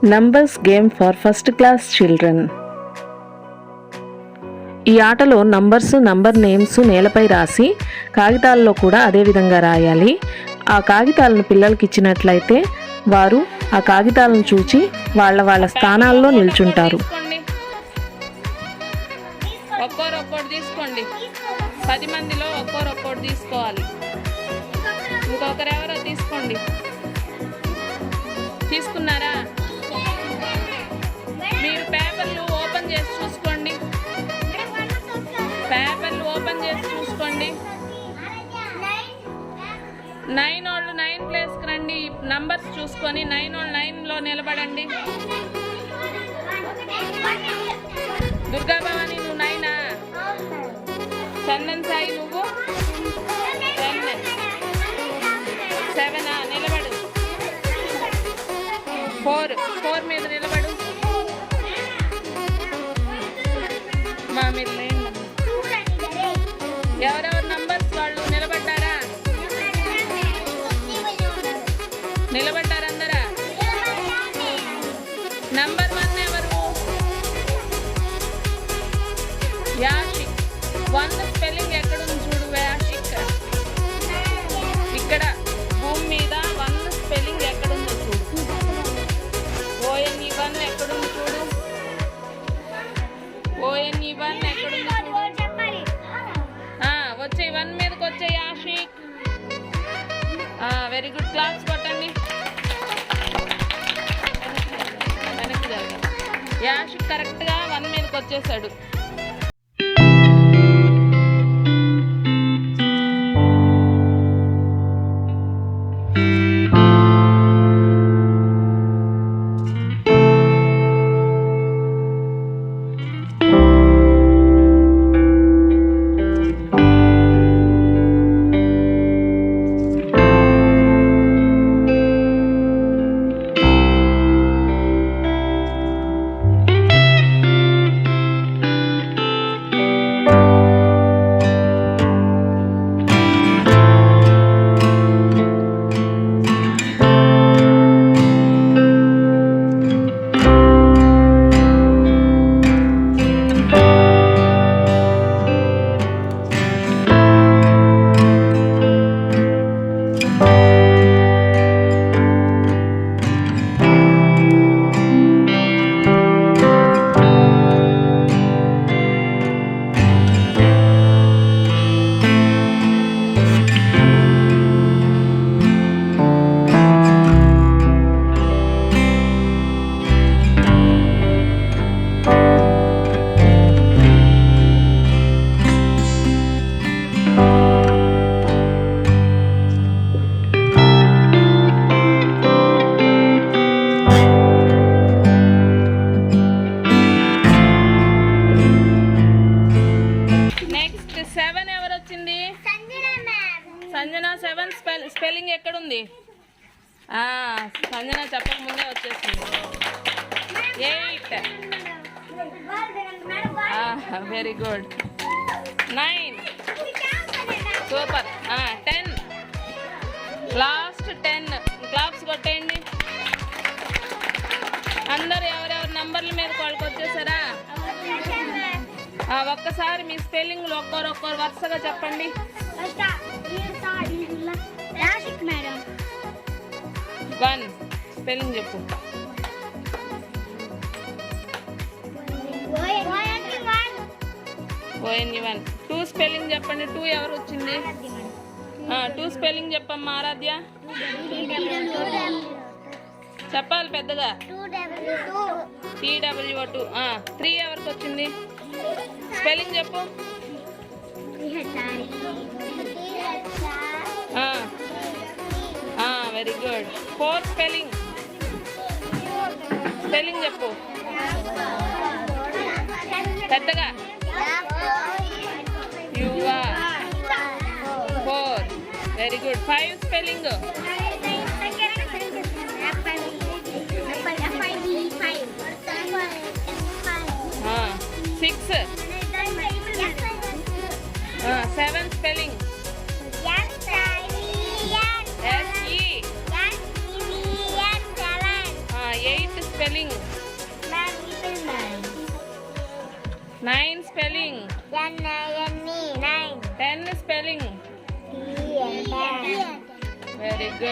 Numbers game for first class children. ఈ ఆటలో number names నేలపై రాసి కాగితాల్లో కూడా అదే విధంగా రాయాలి. ఆ కాగితాలను పిల్లలకి ఇచ్చినట్లయితే వారు ఆ కాగితాలను చూచి వాళ్ళ స్థానాల్లో నిల్చుంటారు. ఒక్కొక్కటి తీసుకోండి. 10 మందిలో ఒక్కొక్కటి తీసుకోవాలి. ఇంకొకరు ఎవరో తీసుకోండి. తీసుకున్నారా? మీరు పేపర్లు ఓపెన్ చేసి చూసుకోండి. పేపర్లు ఓపెన్ చేసి చూసుకోండి. 9 వాళ్ళు 9 ప్లేస్కి రండి. నంబర్స్ చూసుకొని 9 వాళ్ళు 9లో నిలబడండి. దుర్గా భవాని నువ్వు 9ఆ? చందన్ సాయి నువ్వు 7ఆ? నిలబడు. 4 మీద నిలబడు. మా మీరు లేండి. ఎవరెవరు నంబర్స్ వాళ్ళు నిలబడ్డారా? నిలబడ్డారు అందరా? నంబర్ 1 ఎవరు? యాషిక్. 1 స్పెల్లింగ్ ఎక్కడుంది చూడు యాషిక్. ఇక్కడ భూమి మీద 1 స్పెల్లింగ్ ఎక్కడుందో చూడు. ONE1 ఎక్కడుంది చూడు. ONE1 ఎక్కడుంది చూడు. వచ్చే 1 మీదకి వచ్చే యాషిక్. Very good. క్లాప్స్ కొట్టండి. వెనక్కి జరగండి. యాషిక్ కరెక్ట్గా 1 మీదకి వచ్చేసాడు. సంజన 7 స్పెల్లింగ్ ఎక్కడుంది? సంజన చెప్పక ముందే వచ్చేసింది. 8. Very good. 9. Super. 10. Last 10. Claps కొట్టేయండి. అందరు ఎవరెవరు నంబర్ల మీద వాళ్ళకి వచ్చేసారా? ఒక్కసారి మీ స్పెల్లింగ్లు ఒక్కొక్కరు వరుసగా చెప్పండి. 1 స్పెల్లింగ్ చెప్పు. ONE1. 2 స్పెల్లింగ్ చెప్పండి. 2 ఎవరు వచ్చింది? 2 స్పెల్లింగ్ చెప్పమ్మా ఆరాధ్య. చెప్పాలి పెద్దగా. TWO2. 3 ఎవరికి వచ్చింది? స్పెల్లింగ్ చెప్పు. Very good. 4 స్పెల్లింగ్ చెప్పు పెద్దగా. యువా 4. Very good. 5 spelling. 6. 7 spelling. SE. 8 spelling. Ma'am, triple nine. 9 spelling. N-I-N-E, nine. 10 spelling. T-N. Very good.